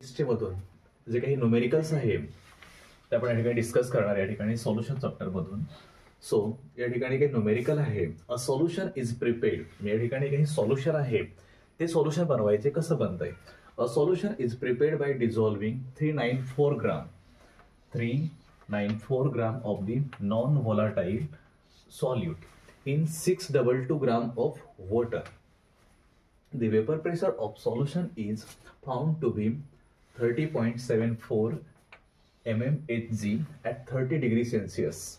मधून जे काही न्यूमेरिकल्स आहे ते आपण या ठिकाणी डिस्कस करणार या ठिकाणी सोल्युशन चॅप्टर मधून. सो या ठिकाणी काही न्यूमेरिकल आहे. A solution is prepared. या ठिकाणी काही सोल्युशन आहे ते सोल्युशन बनवायचे कसं बनतंय. A solution is prepared by dissolving 394 gram of the non volatile solute in 622 gram of water. The vapor pressure of solution is found to be 30.74 mmHg at 30 degrees Celsius.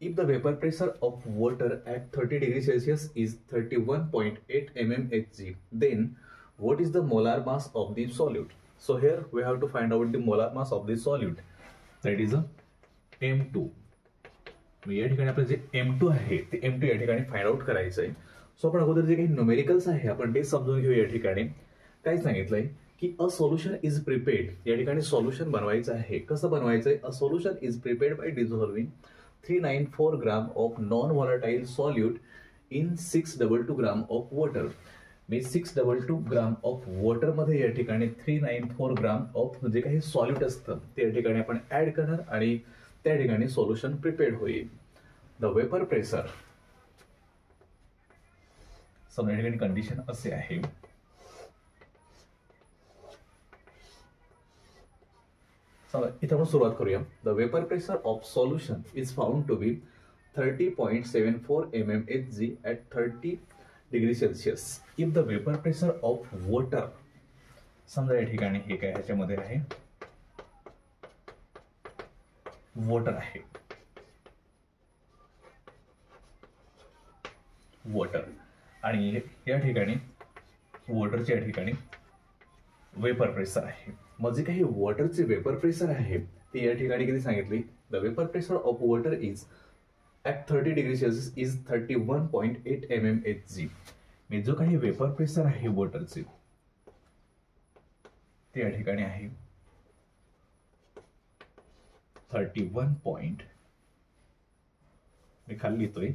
If the vapor pressure of water at 30 degrees Celsius is 31.8 mmHg, then what is the molar mass of the solute? So here we have to find out the molar mass of the solute. That is a M2. या ठिकाणी आपलं जे M2 आहे ते M2 या ठिकाणी find out करायचं आहे. सो आपण अगोदर जे काही न्यूमेरिकल्स आहे आपण ते समजून घेऊ. या ठिकाणी काय सांगितलंय की अ सोल्युशन इज प्रिपेअर्ड. या ठिकाणी सोल्युशन बनवायचं आहे. कसं बनवायचंय. A solution is prepared by dissolving 394 gram of non volatile solute in 622 gram of water. मी 622 ग्राम ऑफ वॉटर मध्ये या ठिकाणी 394 ग्राम ऑफ जे काही सॉल्यूट असतं ते या ठिकाणी आपण ऍड करणार आणि त्या ठिकाणी सोल्युशन प्रिपेअर्ड होईल. The vapour pressure. समजा या ठिकाणी कंडिशन असे आहे. इथं आपण सुरुवात करूया. The vapour pressure of solution is found to be 30.74 mmHg at 30 degree Celsius. If the vapour pressure of water. समजा या ठिकाणी हे काय ह्याच्यामध्ये आहे वॉटर आहे. वॉटर आणि या ठिकाणी वॉटरच्या या ठिकाणी वेपर प्रेशर आहे. मग जे काही वॉटरचे वेपर प्रेशर आहे ते या ठिकाणी किती सांगितले. The vapour pressure of water is at 30 degree Celsius is 31.8 mmHg. मी जो काही वेपर प्रेशर आहे वॉटरचे ते या ठिकाणी आहे 31. मी खाली लिहितोय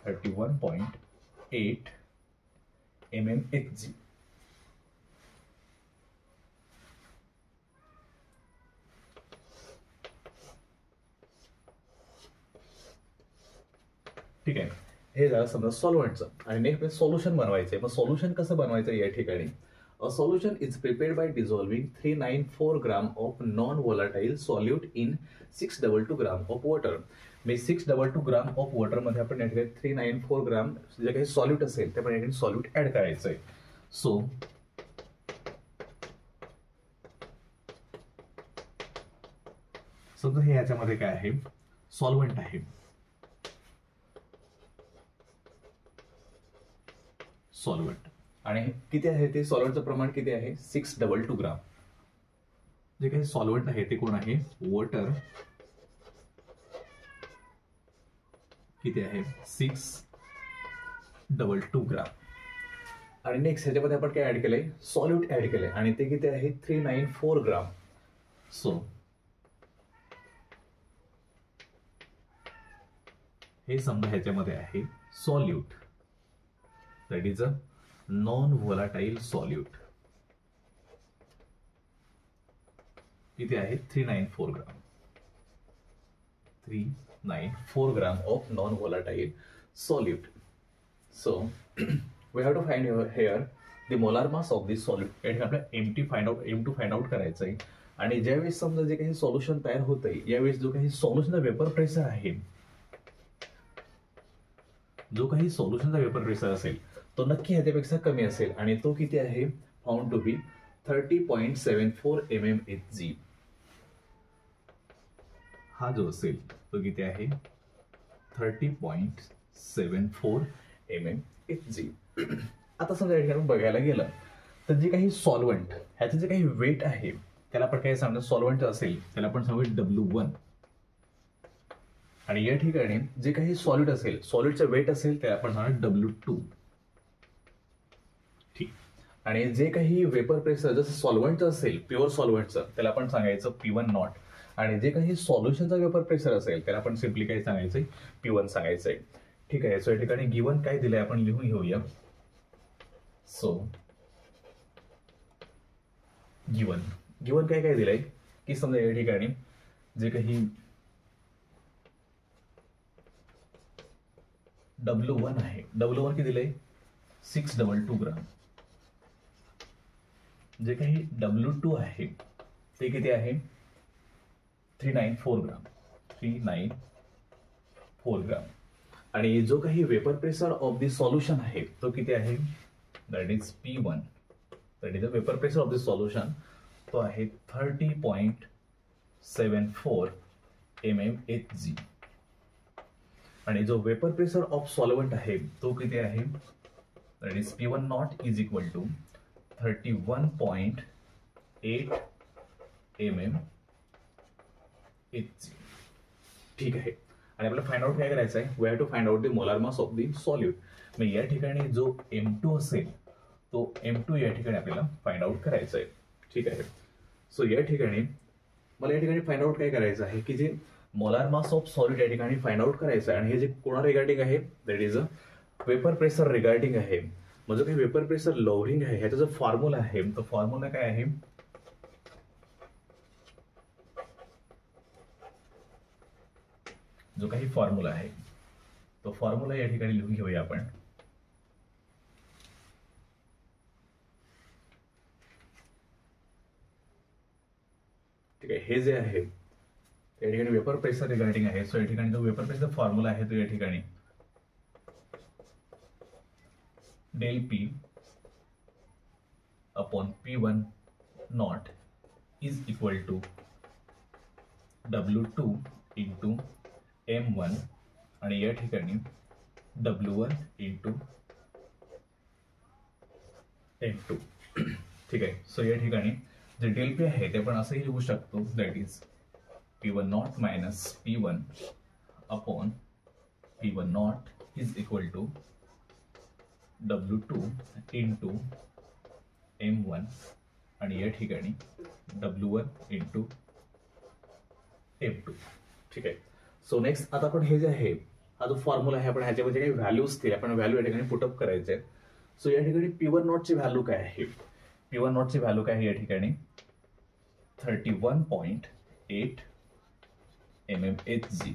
31.8 mmHg. ठीक आहे. हे झालं समजा सॉल्व्हंटचं. आणि नेक्स्ट सोल्युशन बनवायचंय. मग सोल्युशन कसं बनवायचं या ठिकाणी. A solution is prepared by dissolving 394 gram of non-volatile solute in 622 gram of water. Me 622 gram of water मध्ये आपण या ठिकाणी 394 ग्राम जे काही सॉल्यूट असेल ते आपण या ठिकाणी सॉल्यूट ऍड करायचंय. सो समजा हे याच्यामध्ये काय आहे सॉल्व्हंट आहे. सॉल्व्हंट आणि किती आहे ते सॉल्व्हंटचं प्रमाण किती आहे 622 ग्राम. जे काही सॉल्व्हंट आहे ते कोण आहे वॉटर. किती आहे 622 ग्राम. आणि नेक्स्ट ह्याच्यामध्ये आपण काय ऍड केलंय सॉल्यूट ऍड केलंय आणि ते किती आहे 394 ग्राम. सो हे समजा ह्याच्यामध्ये आहे solute. That is a non volatile solute. किती आहे 394 gram. 394 gram of non volatile solute. So we have to find here the molar mass of this solute. या ठिकाणी आपल्याला M2 फाइंड आउट करायचं आहे. आणि ज्यावेळेस समजा जे काही सोल्युशन तयार होतंय यावेळेस जो काही सोल्युशनचा वेपर प्रेशर आहे जो काही सोल्युशनचा वेपर प्रेशर असेल तो नक्की ह्याच्यापेक्षा कमी असेल आणि तो किती आहे फाउंड टू बी 30.74 mmHg. हा जो असेल तो किती आहे 30.74 mmHg. आता समजा या ठिकाणी बघायला गेलं तर जे काही सॉल्व्हंट ह्याचं जे काही वेट आहे त्याला आपण काय सांगतो सॉल्व्हंट असेल त्याला आपण सांगू W1. आणि या ठिकाणी जे काही सॉल्यूट असेल सॉल्यूटचं वेट असेल त्याला आपण सांगणार W2. ठीक. आणि जे काही वेपर प्रेशर जसं सॉल्व्हंटचं असेल प्युअर सॉल्व्हंटचं त्याला आपण सांगायचं P1 नॉट. आणि जे काही सॉल्युशनचा वेपर प्रेशर असेल त्याला आपण सिम्पली काय सांगायचंय P1 सांगायचंय. ठीक आहे. सो या ठिकाणी गिवन काय दिलंय आपण लिहून घेऊया. सो गिवन गिवन काय काय दिलंय की समजा या ठिकाणी जे काही W1 आहे, W1 किती दिलंय 622 ग्राम. जे काही W2 आहे ते किती आहे 394 ग्राम, 394 ग्राम. आणि जो काही vapour pressure of the solution आहे तो किती आहे, that is P1, that is the vapour pressure of the solution, तो आहे 30.74 mmHg. आणि जो वेपर प्रेशर ऑफ सॉल्व्हंट आहे तो किती आहे, that is P1 not is equal to 31.8 mmHg. ठीक आहे. आणि आपल्याला फाइंड आउट काय करायचं आहे, we have to find out the molar mass of the solute. मग या ठिकाणी जो M2 असेल तो M2 या ठिकाणी आपल्याला फाइंड आउट करायचा आहे. ठीक आहे. सो या ठिकाणी मला या ठिकाणी फाइंड आउट काय करायचं आहे की जे मोलार मास ऑफ सॉल्यूट या ठिकाणी फाइंड आउट करायचं आहे. आणि हे जे कोणा रिगार्डिंग आहे, that is a vapour pressure regarding आहे. म्हणजे काही वेपर प्रेशर लॉवरिंग आहे ह्याचा जो फॉर्म्युला आहे तो फॉर्म्युला काय आहे, जो काही फॉर्म्युला आहे तो फॉर्म्युला या ठिकाणी लिहून घेऊया आपण. ठीक आहे. हे जे आहे या ठिकाणी वेपर प्रेशर रिगार्डिंग आहे. सो या ठिकाणी जो वेपर प्रेशर फॉर्म्युला आहे तो या ठिकाणी del P upon P1 naught is equal to W2 into M1 आणि या ठिकाणी W1 into M2. ठीक आहे. सो या ठिकाणी जे डेल पी आहे ते आपण असंही लिहू शकतो, that is P1 not minus P1 upon P1 not is equal to W2 into M1 आणि या ठिकाणी W1 इंटू M2. ठीक आहे. सो नेक्स्ट आता आपण हे जे आहे हा जो फॉर्म्युला आहे आपण ह्याच्यामध्ये काही व्हॅल्यूज दिले, आपण व्हॅल्यू या ठिकाणी पुटअप करायचे. सो या ठिकाणी P1 नॉट ची व्हॅल्यू काय आहे, P1 नॉट ची व्हॅल्यू काय आहे या ठिकाणी 31.8 mmHg.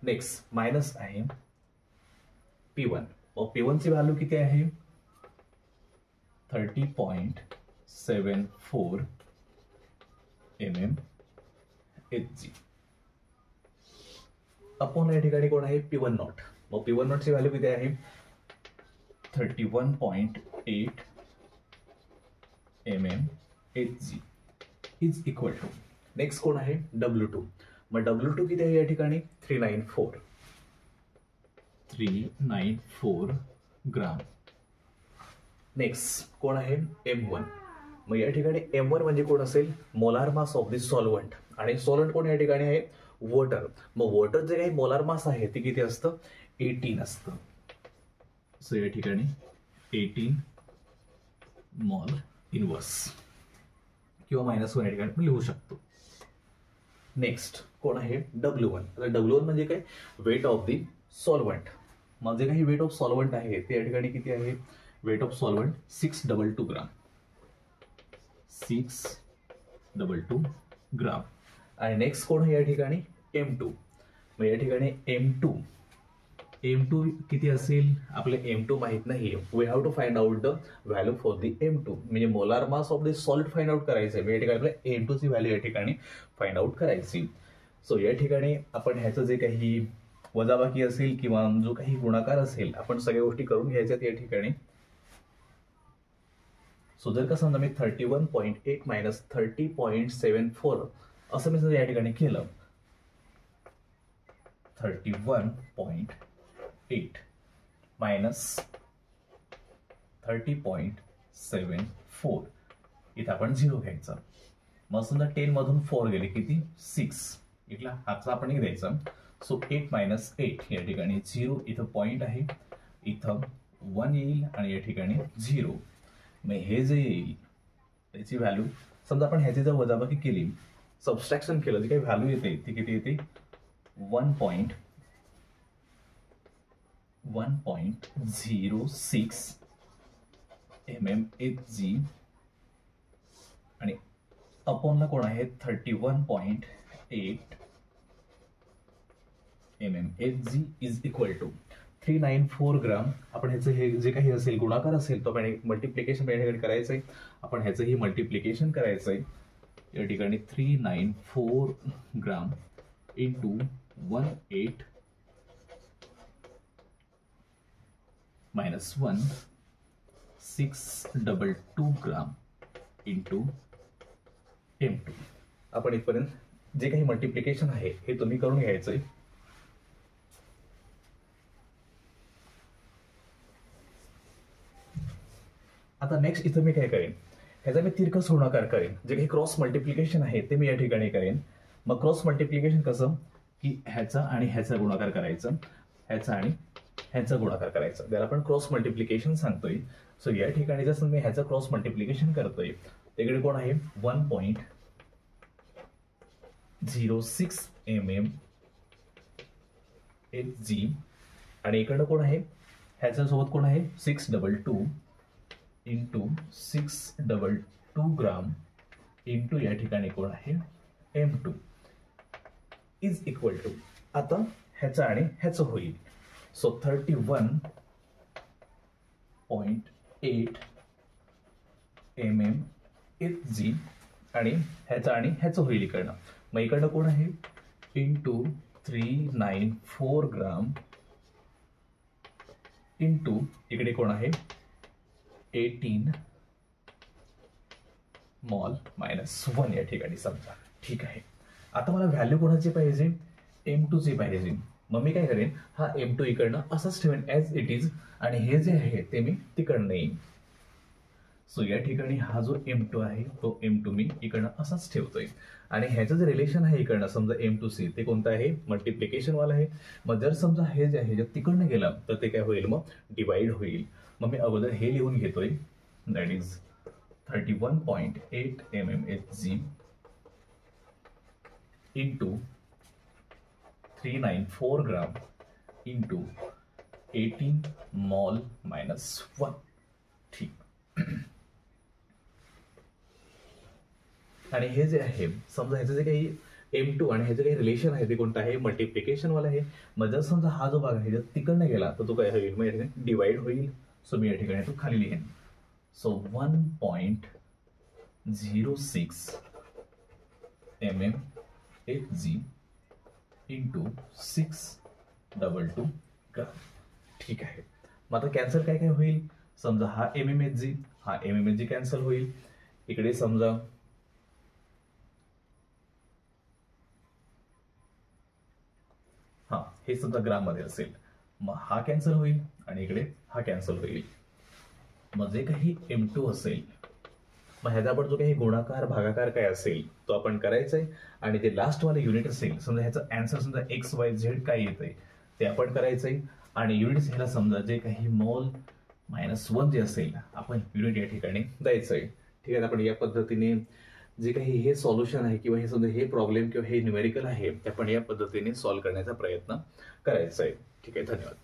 नेक्स्ट मायनस आहे P1. P1 ची व्हॅल्यू किती आहे 30.74 mmHg. अपॉन या ठिकाणी कोण आहे P1 नॉट. मग P1 नॉट ची व्हॅल्यू किती आहे 31.8 mmHg is equal to next कोण आहे W2. मग W2 किती आहे या ठिकाणी 394 ग्राम. नेक्स्ट कोण आहे M1. मग या ठिकाणी M1 म्हणजे कोण असेल molar mass of the solvent. आणि सॉल्व्हंट कोण या ठिकाणी आहे वॉटर. मग वॉटर जे काही मोलार मास आहे ते किती असतं 18 असतं. सो या ठिकाणी 18 मॉल इनवर्स किंवा -1 या ठिकाणी लिहू शकतो. नेक्स्ट कोण आहे W1. आता W1 म्हणजे काय वेट ऑफ द सॉल्व्हंट. मग जे काही वेट ऑफ सॉल्व्हंट आहे ते या ठिकाणी किती आहे, वेट ऑफ सॉल्व्हंट 622 ग्राम, 622 ग्राम. आणि नेक्स्ट कोण आहे या ठिकाणी M2. मग या ठिकाणी M2 किती असेल, आपले M2 माहित नाही. We have to find out the value for the M2. म्हणजे molar mass of the salt find out करायचं आहे. या ठिकाणी आपल्याला M2 ची व्हॅल्यू या ठिकाणी फाइंड आउट करायची. सो या ठिकाणी आपण ह्याचं जे काही वजाबाकी असेल किंवा जो काही गुणाकार असेल आपण सगळ्या गोष्टी करून घ्यायच्यात या ठिकाणी. सो जर का समजा मी 31.8 मायनस 30.74 असं मी या ठिकाणी केलं 31.8 मायनस 30.74 इथं आपण 0 घ्यायचं. मग समजा 10 मधून 4 गेले किती 6, इथला हातचा आपण एक द्यायचा. सो 8 मायनस 8 या ठिकाणी 0, इथं पॉईंट आहे, इथं 1 येईल आणि या ठिकाणी 0. मग हे जे येईल त्याची व्हॅल्यू समजा आपण ह्याची जर वजाबाकी केली, सबस्ट्रॅक्शन केलं, जी काही व्हॅल्यू येते ती किती येते 1.06 mmHg आणि अपॉनला कोण आहे 31.8 mmHg इज इक्वल टू 394 ग्राम. आपण ह्याचं हे जे काही असेल गुणाकार असेल तो आपण मल्टिप्लिकेशन या ठिकाणी करायचं आहे. आपण ह्याचं ही मल्टिप्लिकेशन करायचं आहे. या ठिकाणी 394 gram into 18 minus 1 622 gram into M2. आपण इथपर्यंत जे काही मल्टिप्लिकेशन आहे हे तुम्ही करून घ्यायचंय. आता नेक्स्ट इथं मी काय करेन, ह्याचा मी तिरकस गुणाकार करेन. जे काही क्रॉस मल्टिप्लिकेशन आहे ते मी या ठिकाणी करेन. मग क्रॉस मल्टिप्लिकेशन कसं की ह्याचा आणि ह्याचा गुणाकार करायचं, ह्याचा आणि ह्याचा गुणाकार करायचा, त्याला आपण क्रॉस मल्टिप्लिकेशन सांगतोय. सो या ठिकाणी जसं मी ह्याचा क्रॉस मल्टिप्लिकेशन करतोय तिकडे कोण आहे 1.06 mmHg आणि इकडं कोण आहे ह्याच्या सोबत कोण आहे 622 इंटू 622 ग्राम इंटू या ठिकाणी कोण आहे M2 इज इक्वल टू. आता ह्याचं आणि ह्याचं होईल. सो 31.8 mmHg आणि ह्याचं होईल इकडनं. मग इकडनं कोण आहे इंटू 394 ग्राम इंटू इकडे कोण आहे 18 मॉल मायनस 1 या ठिकाणी समजा. ठीक आहे. आता मला व्हॅल्यू कोणाची पाहिजे M2 ची पाहिजे. मग मी काय करेन, हा M2 इकडनं असंच ठेवेन ॲज इट इज आणि हे जे आहे ते मी तिकडनं येईन. सो या ठिकाणी हा जो M2 आहे तो M2 मी इकडनं असाच ठेवतोय आणि ह्याचं जे रिलेशन आहे इकडनं समजा M2C ते कोणतं आहे मल्टिप्लिकेशन वाला आहे. मग जर समजा हे जे आहे जर तिकडनं गेलं तर ते काय होईल मग डिवाइड होईल. मग मी अगोदर हे लिहून घेतोय, that is 31.8 mmHg into 394 gram into 18 mall minus 1. ठीक. आणि हे जे आहे समजा ह्याचं जे काही M2 आणि ह्याचं काही रिलेशन आहे ते कोणतं आहे मल्टिप्लिकेशन वाला आहे. मग जर समजा हा जो भाग आहे जर तिकडनं गेला तर तो काय होईल मग या ठिकाणी डिवाइड होईल. सो मी या ठिकाणी तो खाली लिहेन. सो 1.06 mmHg इंटू 622 ग्राम. ठीक आहे. मग आता कॅन्सल काय काय होईल, समजा हा mmHg हा mmHg कॅन्सल होईल. इकडे समजा हा हे समजा ग्राम मध्ये असेल मग हा कॅन्सल होईल आणि इकडे हा कॅन्सल होईल. मग जे काही M2 असेल मग ह्याचा आपण जो काही गुणाकार भागाकार काय असेल तो आपण करायचा आहे आणि जे लास्ट वाले युनिट असेल समजा ह्याचं आन्सर समजा XYZ काय येतंय ते आपण करायचंय आणि युनिट्स ह्याला समजा जे काही मॉल -1 जे असेल आपण युनिट या ठिकाणी द्यायचंय. ठीक आहे. आपण या पद्धतीने जे काही हे सॉल्युशन आहे किंवा हे समजा हे प्रॉब्लेम किंवा हे न्यूमेरिकल आहे ते आपण या पद्धतीने सॉल्व्ह करण्याचा प्रयत्न करायचा आहे. ठीक आहे. धन्यवाद.